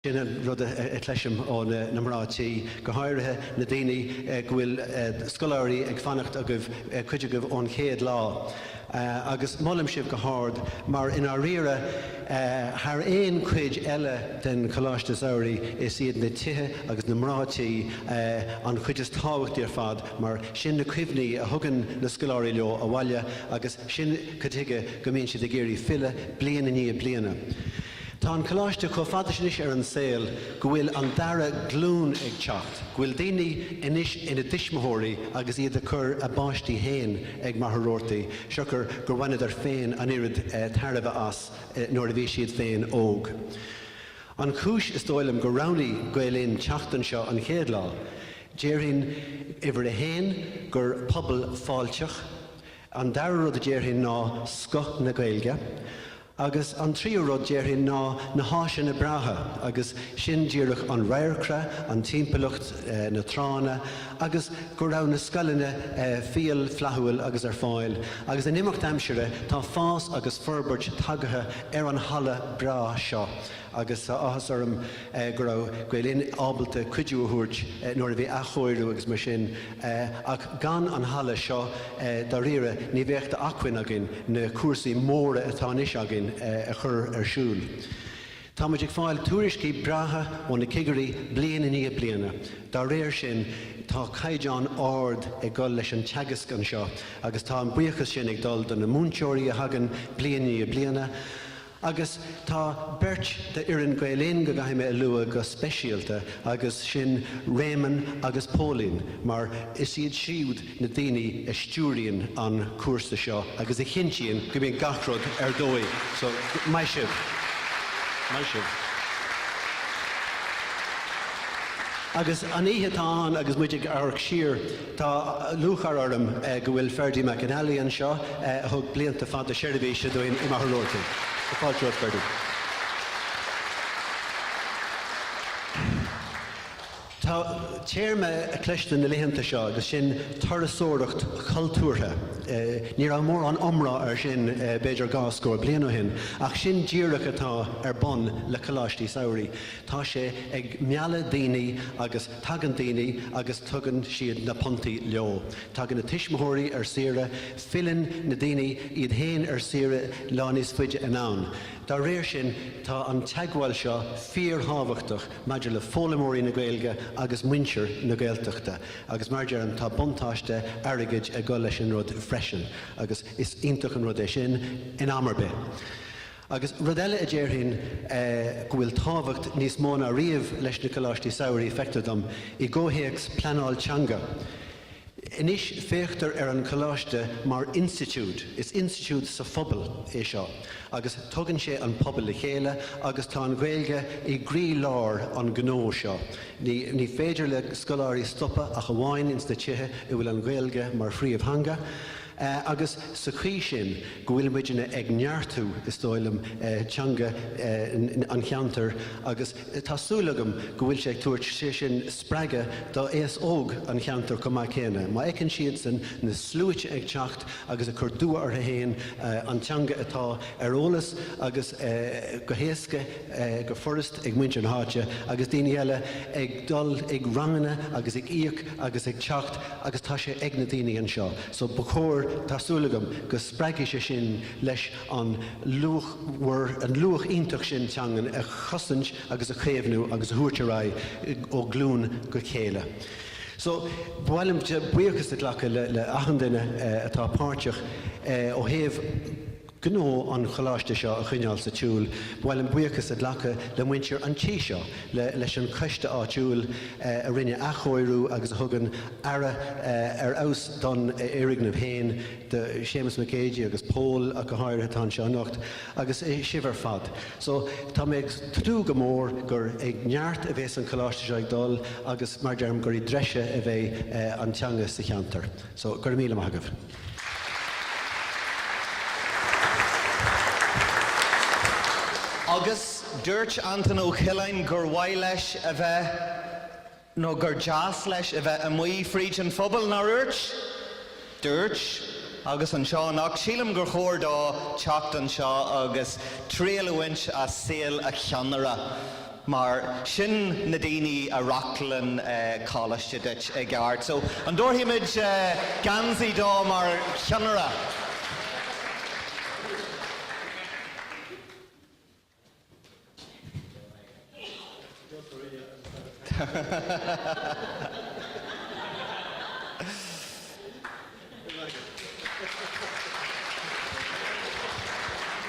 Sinna rud a tleisiim ó na mrátí go háirithe na daoine go bhfuil scoláirí ag fannacht a goibh cuide goibh ón chéad lá. Agus mollim sibh go háard, mar in our riara thar éon cuid eile den Choláiste Mhachaire is iad na tithe agus na mrátí an chuid is táhacht ar fad, mar sin na cuimhní a thugann na scoláirí leo a bhaile agus sin catige go mbíonn siad a géirí fille bliana ní bliana. Tá an Choláiste có fada sin is ar an saoil go bhfuil an dara glún ag teacht, go bhfuil daoine inis ina dismóirí agus iad a chur a báistí héin ag Mhachaire Rabhartaigh, seachar gur bhainad ar féin an irid tarbh as nuair a bhí siad féin óg. An chúis is dóilm go raibhnaí Gaelín teachtain seo an chéad lá, déirhín ibre a héin gur pobal fáilteach, an dara rud a déirhín ná scoth na Gaeilge, agus an tríú rud déirhín ná na háise na bratha, agus sin díreach an réircre, an timpaileacht na trána, agus go raibh na scalanna fial flathúil agus ar fáil. Agus in imimecht aimsire tá fás agus forbairt tagatha ar an hala bra seo. Agus áthas orm go raibh Gaelín ábalta cuidiú a thabhairt nuair a bhí achóirú agus mar sin, ach gan an hala seo dá riara ní bheadh de acmhainn agin na cuasaí móra atá níos agin a chur ar siúl. Tá muid ag fáil tuairiscí bratha ó na cigeirí bliana ní bliana. Dá réir sin tá caighdeán ard ag gol leis an teagas gan seo, agus tá an buíochas sin ag dul don na múnteoirí a hagan bliana ní bliana. Agus tá beirt de iarrainn Gaelín go gaithime a lua go speisialta agus sin réman agus pólín, mar is iad siúd na daoine a stúiríonn an cuasa seo agus a chintíonn go bhíonn gachrod ar dóigh. So mai sibh. Agus an ihe tá an agus muidig arc siar tá luchar orm go bhfuil Ferdy McAnally an seo a thug blianta fada seirbhí se doin I Mhachaire Rabhartaigh. Fáilte Ferdy. Tá téirme a cleiste na léhananta seo agus sin tarasóireacht cultúrtha. Ní raibh mór an omra ar sin beidir gáscóir blian ó hin, ach sin díreach atá ar bon le Choláiste Mhachaire. Tá sé ag mealla daoine agus tagan daoine agus tugann siad na pontaí leo. Tagan na tismóirí ar saoire, filinn na daoine iad héin ar saoire lánís fuide an ann. Dá réir sin tá an teagháil seo fíorthábhachtach maidir le fólamóirí na Gaeilge agus muintir na Gaeltachta, agus mar dearan tá buntáiste airgid a go leis an rud freisin, agus is iontach an rud é sin in amarbe. Agus rud eile a déirhín go bhfuil tábhacht níos mó na riamh leis na Choláiste Mhachaire feictadam I ggóthaíochs pleanáil teanga. Inis féachtar ar an Choláiste mar institute, is institute sa phobal é seo, agus tugann sé an pobal le chéile, agus tá an Gaeilge I grí lár an gnó seo. Ní féidir le scoláirí stoppa a bháin ins na tithe I bhfuil an Gaeilge mar phríomh hanga. Agus sa chuí sin go bhfuil muideanna ag neartú is dóilm teanga an cheantar, agus tásúlagam go bhfuil sé tuairt sé sin spreige dá éas óg an cheantar go maith céine. Má écann siad san na slúite ag teacht agus a chur dua ar a héin an teanga atá ar ólas agus go héasca go forrast ag muinte an háte, agus daoine eile ag dul ag rangana agus ag íoc agus ag teacht agus tá sé ag na daoine an seo. So bacóir tásúlagam go spreige sé sin leis an luach iontach sin teangan a chosint agus a chéimhnú agus a thuairteráid ó glún go chéile. So bhailim buíochas lecha le achandaine atá páirteach ó thaobh gnó an Choláiste seo a chuineáil sa tiúil, bhailim buíochas lecha le muintir an tí seo leis an coiste áitiúil a rinne achóirú agus a thugann ara ar aus don éirigh héin de Seamus McCagey agus Paul a go háirithe tá seo anocht agus é sibhar fad. So tá méid trú go mór gur ag neart a bheits an Choláiste seo ag dul agus mar dearm gur I dreise a bheith an teanga sa cheantar. So gur míle maithagah. Agus dúirt Anton Ó Chiallainn gur mhaith leis a bheith nó gur deas leis a bheith amuigh fríd an phobal ná dúirt? Dúirt agus an seo nach sílam gur chóir dá teacht an seo agus tríal uhaint a saoil a cheannara. mar sin na daoine a rachlan Choláiste duit ag art. So an dúirthaimid gansaí dá mar cheanara.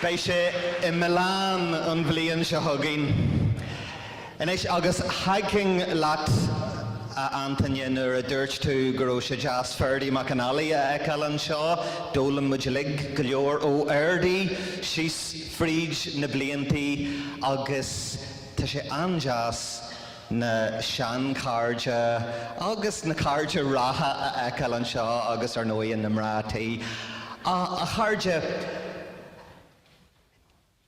Bei sé I Milan an bliain se thugainn. Inis agus hiking leat a Antoine nuair a dúirt tú go raibh sé jazz Ferdy McAnally a eiceal an seo, dólam muid lig go leor ó airdaí, síos fríd na bliantaí agus tá sé an jazz na sean cairde agus na cairde ratha a eiceal an seo agus ar nóíon na mrátaí. A cairde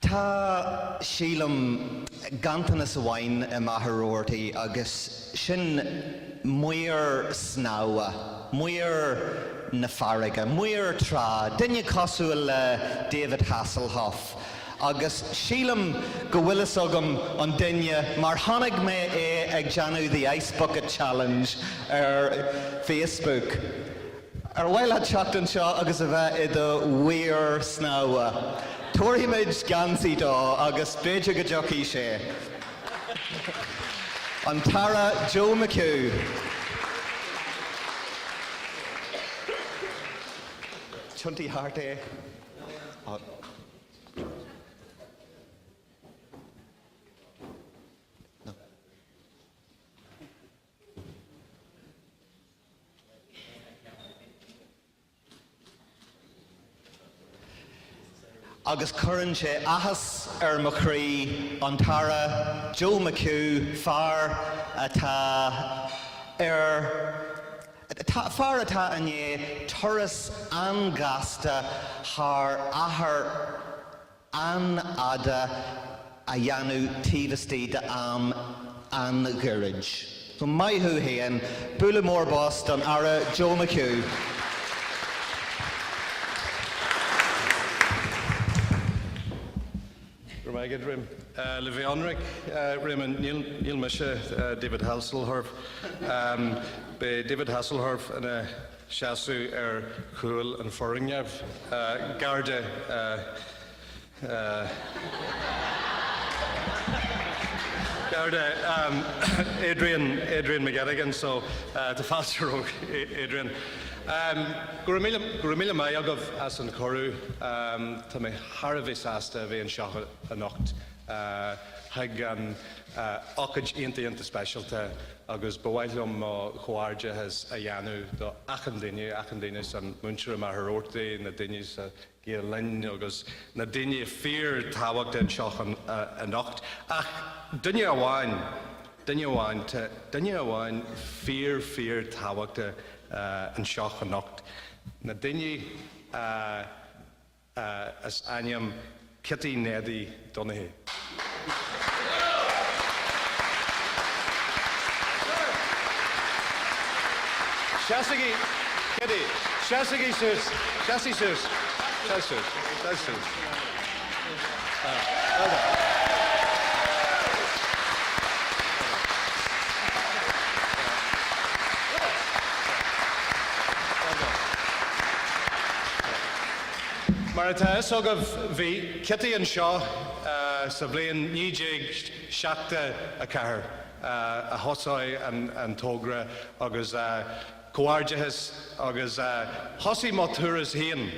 tá sílam gantanas sa bhain I Mhachaire Rabhartaigh agus sin muir snáha, muir na farraige, muir trá, duine cosúil le David Hasselhoff. Agus sílam go bhfuilis agam an duine mar tháinig mé ag Janu the Ice Bucket Challenge ar Facebook. Ar bhfuil had seachtain seo agus a bheith I do muir snáha. Tuairthaimid gansaí dá agus beidir go dtiocfaí sé. An tara Joe McHugh. Chunty Harté. No. Agus cuireann sé ahas ar mo chraí an tara Joe McHugh fear atá fear atá inné turas angasta thar ahar anada a dheanú tíbhastí de am an gurage. So maithú héan, bula mór bost an ara Joe McHugh. Good rim. Levi Onric, rim and Neil Misha, David Hasselhoff. Be David Hasselhoff and Shasu Cool and Foringnev. Garda. Garda. Adrian McGettigan. So the faster Adrian. Gurumila mai agam as an choru tá mé Harvis asta bhí an seach a nocht hag an ochid inta specialta agus bhhailm choáirde has a dheanú do achan daine san Mhachaire Mhachaire Rabhartaigh na daine sa Gael Linn agus na daine fear táhacht an seach a nocht ach duine amháin fear táhacht an seach a nocht. Na daine as ainiam Kitty Neddy Donaghy. Shasigi, Kitty, Shasigi sus, Shasi sus, Shasus. Well done. Marata sogov vi Kitty and Shaw sa bliain nídéag seachta a cahar a hosai and togra agus coáirdeas agus hosaí máthuras héan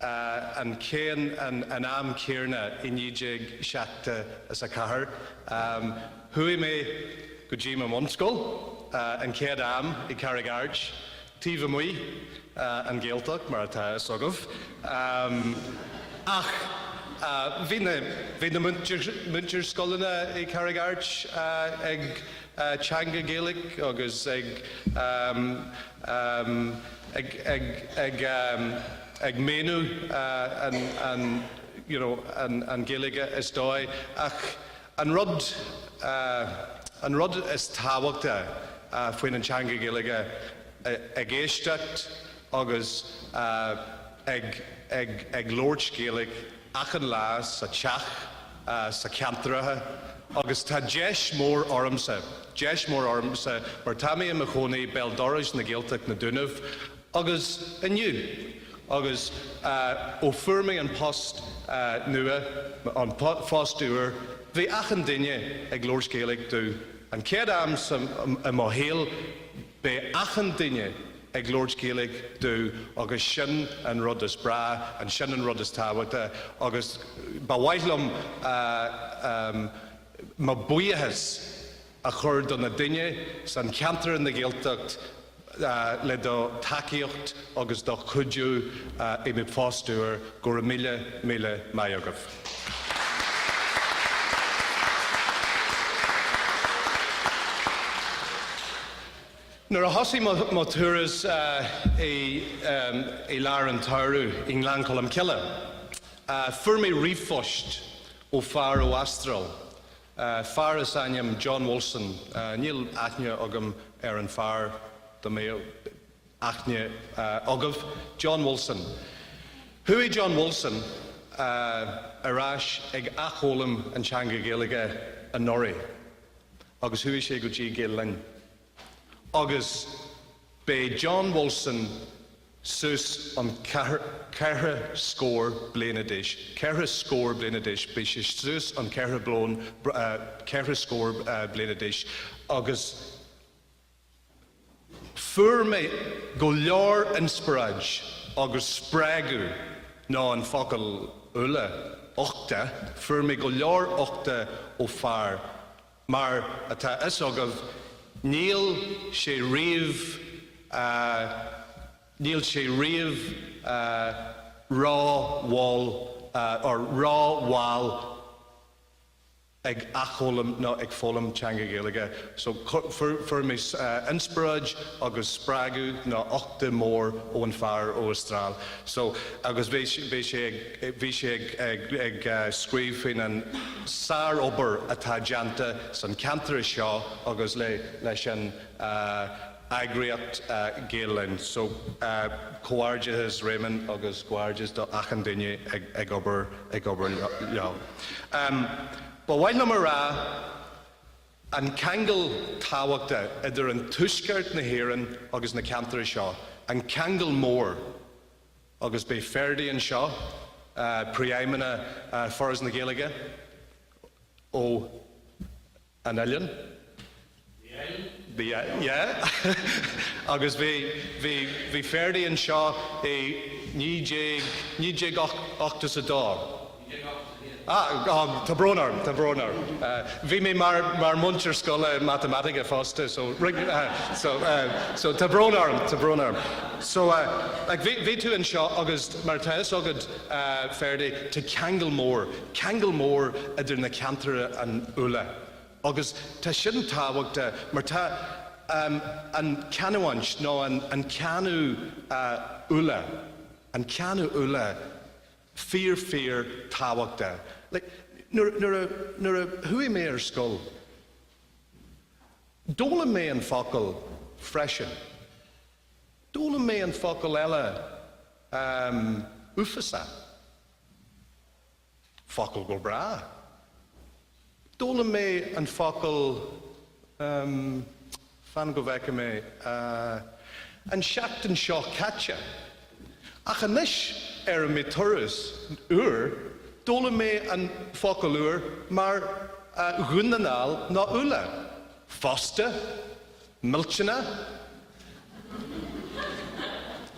an céan an am céarna I nídéag seachta as a cahar hui mé go ddíma monscoil an céad am I Carreg Arch Tíomh mui an Gaeltach mar atá sogah ach bhí na muintir scolanna I Carreg Arch ag teanga Gaelic agus ag ménú an Gaelige is dói ach an rud is tábhachta faoin an teanga Gaelige ag éisteacht agus ag Lord Gaelic ach an lá sa teach sa ceantratha agus tá deis mór ormsa. Deis mór ormsa, mar tamí a machónaí beldorris na Gaeltach na Dúnamh, agus aniu. Agus ó fuirmí an post nua, an post dúr, bhí achan duine ag Lord Gaelic dú. An céad am a Mhachaire be achan duine ag Lord Gaelic dú, agus sin an rud is bra, an sin an rud is tábhachta, agus ba bhaidlim má buíochas a chur do na duine san ceantar na Gaeltacht le do takeíocht agus do chuidú I mi fástúir gur míle maiagah. Nuair a thosaí má turas I lear an tairú in Lean Colm Cille, fuair mé riomhphoist ó fear ó Astral. Fear is aim John Wilson, níl aithne agam an fear do mé aithne agah John Wilson. Hui John Wilson arás ag achólam an teanga Gaeilge an Norrie, agus hui sé go dtí Gael Linn. Agus be John Wilson sus an ceithre scór bliain a dis. Ceithre scór bliain a dis, be sé sus an ceithre scór bliain a dis. Agus fuair mé go leor an spráid agus sprágu ná an focail ula ochta, fuair mé go leor ochta ó fear. Mar atá is agah níl sé riamh ráháil ag achólam nó ag fólam teanga Gaeilge. So fuair mé inspiraid agus sprágu ná ochta mór ó an fear ó Astral. So agus bhí sé ag scríomh faoin an sár obair atá deanta san ceantar seo agus leis an agriacht Gael Linn. So comhairdeas Raymond agus comhairdeas do achan duine ag obair leo. Ba bhaid le mar rá an ceangal tábhachta idir an tuisceart na hÉireann agus na ceantar seo, an ceangal mór agus be ferdaí an seo, príomhna foras na Gaeilge ó an Uilleann. Yeah. Agus bhí ferdaí an seo é nídéag ochtas a dá. Tá brónar. Bhí mé mar muntir scola mathematica fásta, so tá brónar. So bhí tú an seo agus mar tá is agad ferdaí tá ceangal mór idir na ceantar an ula. Agus tá sin tábhachta mar tá an ceanhaint nó an ceanú ula. An ceanú ula fear tábhachta. Like, nuair a hui mé ar scoil, dóla mé an focail freisin. Dóla mé an focail eile uafasa. Focail go bra. Dóla mé an focail fan go bheice mé an seachtain seo caite. Ach anis mé turas dóla mé an focail uair mar ghunanál ná ula. Fosta, miltena,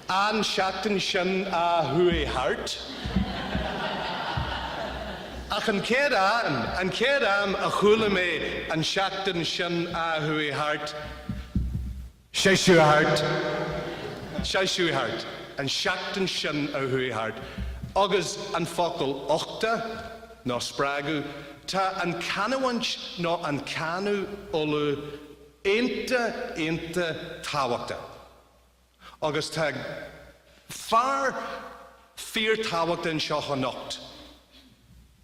an seachtain sin a hui hart. Ach an céad am a chúla mé an seachtain sin a hui hart. Séisiú hart. An seachtain sin a hui hart. Agus an focail ochta ná sprágu, tá an ceanhaint nó an ceanú olu éanta tábhachta. Agus tá fear tábhachta an seo chanocht.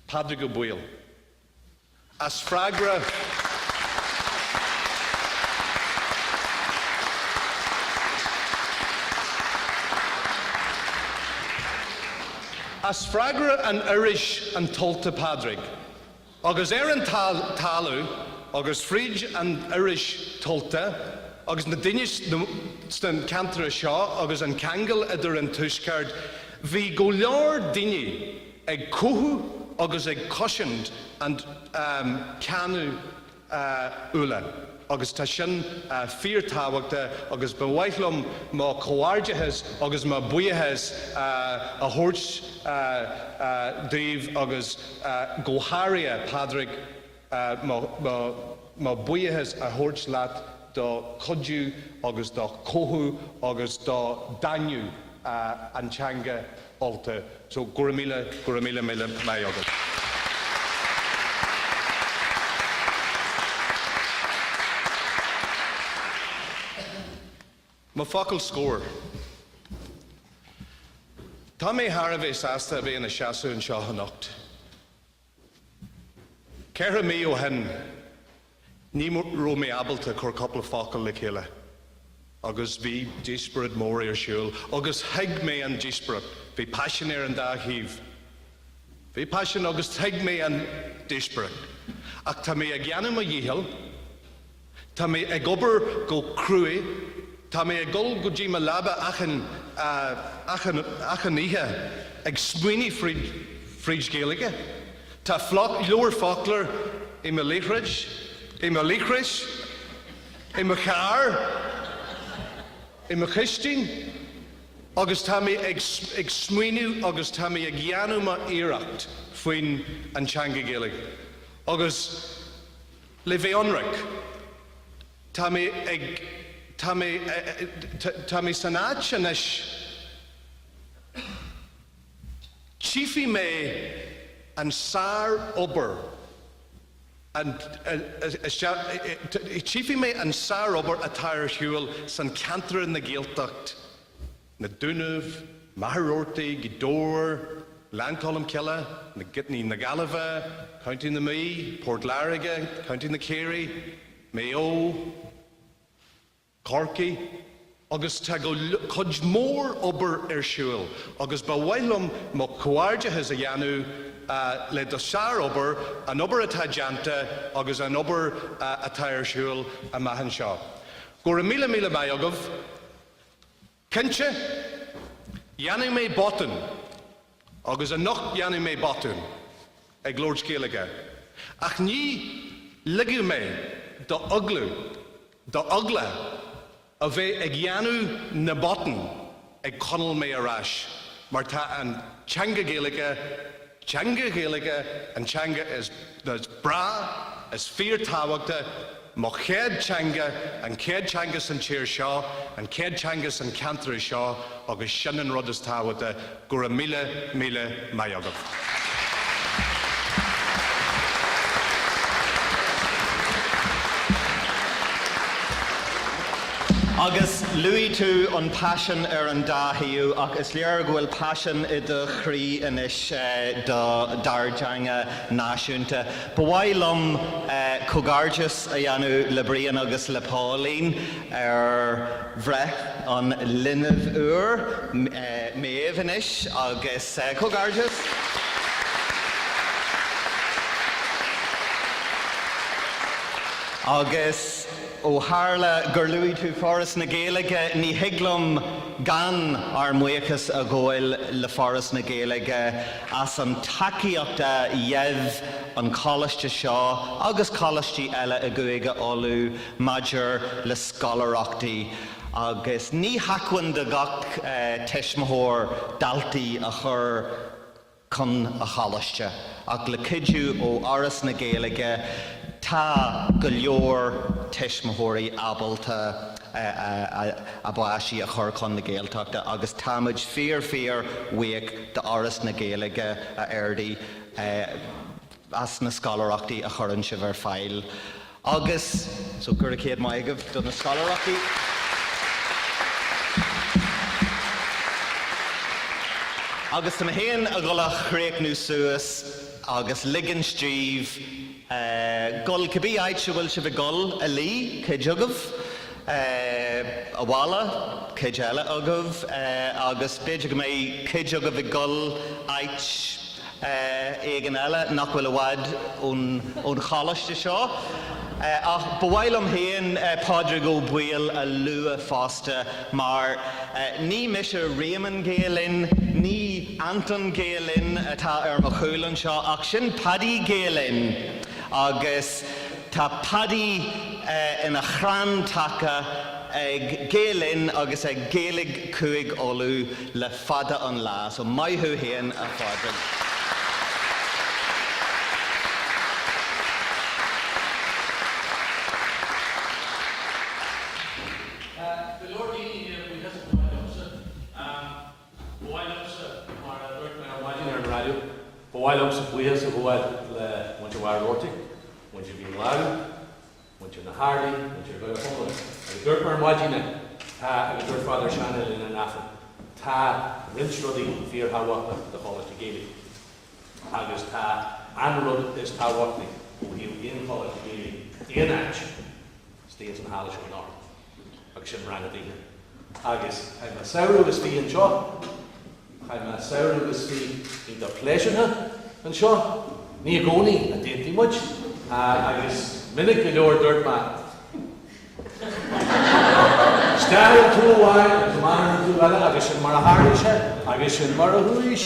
Padra go buil. As fragra an irish an tolta padraig. Agus an talú, agus fríd an irish tolta, agus na dinis stan cantra seo, agus an cangel idir an tuiscard, hí go leor dini ag cothú agus ag cosind and canú ula. Agus tá sin fíor tábhachta agus ba bhaithlum má comhairdeas agus má buíochas a thuirt daobh agus go háirithe Padraig má buíochas a thuirt leat do codú agus do cothú agus do dainniú antseanga alta. So guramíle mai agus. Má focail scór. Tá mé Harbh asta bhí na seaasú an seo hanacht. Ceithre mí ó hen, ní ró mé abalta chur coppla focail le chéile. Agus bhí díosparad mór ar siúil, agus theig mé an díosparad, bhí passion ar an dá híomh. Bhí passion agus theig mé an díosparad. Ach tá mé ag gceanam a dhéal, tá mé ag obair go cruaí, tá mé ag gol go dtí me labba achan ihe ag smuoine fríd Gaeilge. Tá leabhar foclar I me líchris, I Mhachaire, I Mhachaistín, agus tá mé ag smuoinú agus tá mé ag gheanú ma iireacht faoin an teanga Gaeilge. Agus le bheith anraic, tá mé san áit sin tíofaí mé an sár obair tíofaí mé an sár obair atá ar siúil san cantar na Gaeltacht, na Dúnmh, Mhachaire Rabhartaigh, Gidóir, Lancolm Ceile, na Gitní na Gaillimhe, County na Mí, Port Larraige, County na Kerry, Mayo, Corky, agus tá go chuid mór obair ar siúil, agus ba bhailm má comhairdeas a dhéanú le do seár obair, an obair atá deanta agus an obair atá ar siúil a maihan seo. Gur míle mai agah, cinse, dhéanú mé botún, agus a nocht dhéanú mé botún ag Lord Gaeilge. Ach ní ligiú mé do ogla a bheith ag dheanú na botún ag conal mé arás. Mar tá an teanga Gaeilge, an teanga is bra, is fíor tábhachta, má chéad teanga, an chéad teanga san tíir seo, an chéad teanga san cantar seo, agus sin an rud is tábhachta, gur míle mai agah. Agus luí tú an passion ar an dáthíú, ach is léar go bhfuil passion I do chrí inis do darteanga náisiúnta. Ba bhailm comhairdeas a dhéanú le Bliain agus le Páilín ar bhreith an Linn uair méamh inis agus comhairdeas. Agus ó Harla gur luí tú Forras na Gaeilge ní higlum gan ar muochas a ggóil le Forras na Gaeilge as an takeíochta dhéamh an Choláiste seo agus Choláistí eile a gcuige olú Mhachaire le scoláireachtaí agus ní hacuan de gach teismthóir daltaí a chur chun a Choláiste ach le cuidú ó Áras na Gaeilge tá go leor teismthóirí abalta a bhaisí a chur chun na Gaeltachta agus táid fíor uaich de Áras na Gaeilge a airdaí as na scoláireachtaí a churann sibh ar fáil. Agus, so gur a céad maigah do na scoláireachtaí. Agus tá héan a gulach chréicnú suas agus ligan stríomh gol cibí áit se bhfuil se bh gol a lí cé jugah a bhála cé eile agah agus beidir go mé cé jugah bh gol áit éigean eile nach bhfuil bhhaid ón Choláiste seo. Ach bhhail am héan Pádraig Ó Buail a lua fásta mar ní Mhachaire Raymond Gael Linn, ní Anton Gael Linn atá ar mo chúlan seo ach sin Paddy Gael Linn agus tá Paddy ina chran taca ag Gael Linn agus ag Gaeilg Cuid olú le fada an lá. So maithú héan a Pádraig. Bhhail amsa buíosa bhhail le Mhachaire Rabhartaigh, Mhachaire bliain Mhachaire na Hardaigh, Mhachaire Gael agus dúirt mar maidine agus dúirt Father Shannon in an affan. Tá rinserudaí fíor táhachtach de Choláiste Gaeilge. Agus tá anrud is táhachtach ó hiú in Choláiste Gaeilge in áit stíos an hála seo an áir. Agus sin rang a dtí. Agus chaim a saoradh is tí an seo. Chaim a saoradh is tí in do pléisiúna an seo. Ní a gcónaí a déantí muid. Agus minic go leor dúirt má. Stáil tú bhhaid agus mar tú eile agus sin mar a háirse agus sin mar a thuaidh